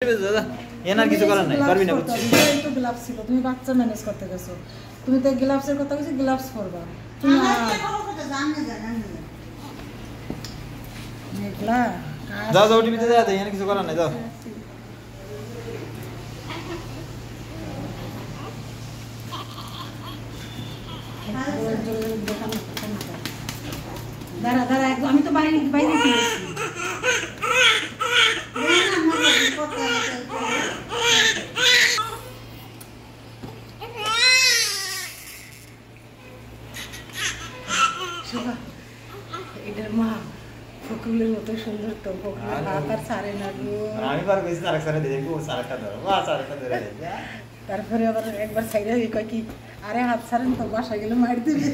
দাদা এনার কিছু করার নাই, পারবি না বুঝছিস? তো গ্লাভস ছিল, তুমি বাচ্চা ম্যানেজ করতে গেছো, তুমি তো গ্লাভসের কথা বলছি, গ্লাভস পরবা তুমি। মেঘলা যাও যাও টিভিতে যা, এখানে কিছু করার নাই, যাও। দাঁড়া দাঁড়া, আমি তো বাইরে বাইরে এটার মা ফকুলের মতো সুন্দর, তো ফকুলের হাত আর ছাড়ে না গো। আমি বার কইছি আরেক সারে দেখো, আরেকটা ধরো, বাস আরেকটা ধরে দে। তারপরে আবার একবার সাইডে কয় কি, আরে হাত ছাড়েন তো, বাসা গেলে মার দিবে।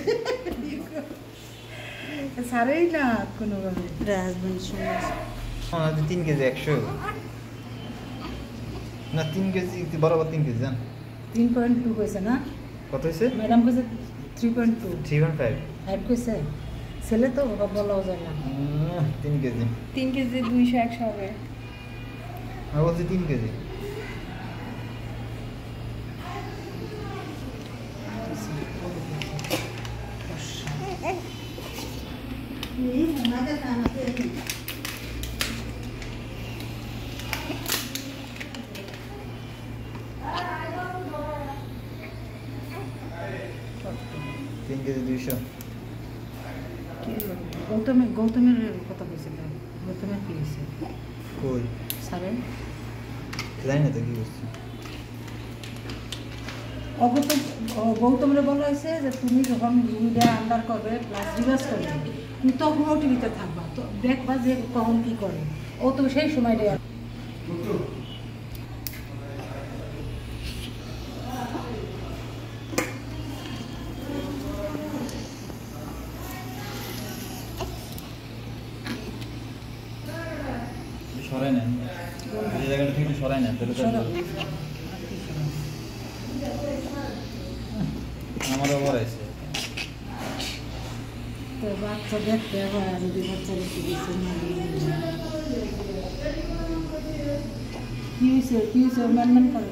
ছাড়েই না হাত কোনোভাবে। রাজবংশ 3 কেজি 100 না, 3 কেজি বরাবর 3 কেজি জান। 3.2 কইছে না? কত হইছে? ম্যাডাম কইছে 3.2 3.5 হাইট কইছে। ছেলে তো বলাও যায় না। 3 কেজি 3 কেজি 200 হবে। আমি বলছি 3 কেজি। গৌতমের কথা বলছিল, গৌতমের কি হয়েছে? কই সারে জানি না তো কি করছে। গৌতমরে বলা হয়েছে যে তুমি যখন রুমিটা আন্ডার করবে প্লাস রিভার্স করবে, তুমি তখন ওটিভিতে থাকবা, তো দেখবা যে কখন কি করে। ও তো সেই সময়টাই সরাই না, এই জায়গাটা থেকে সরাই না, তাহলে তো আমারও বড় আছে। তো বাচ্চা দেখতে হয়, যদি বাচ্চা দেখতে দিচ্ছে না কি হয়েছে ম্যানম্যান করে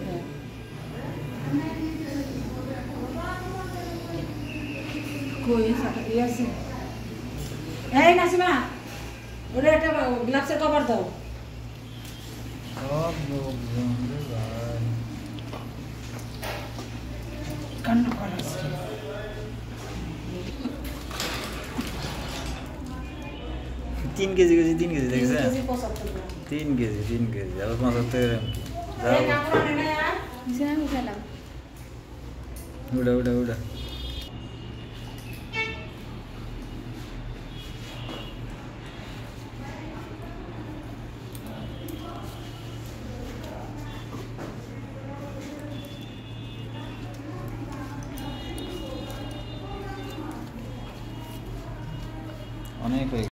কই আছে। এই নাসিমা, ওরে একটা গ্লাভসের কভার দাও। কান্না করাচ্ছে 3 কেজি কেজি 3 কেজি দেখছেন? 3 কেজি 75 গ্রাম। 3 কেজি 3 কেজি আবার 75 গ্রাম কি? এই কাপড় আনে না यार, বিছানা গুছালাম। উড়া উড়া উড়া। অনেক হয়ে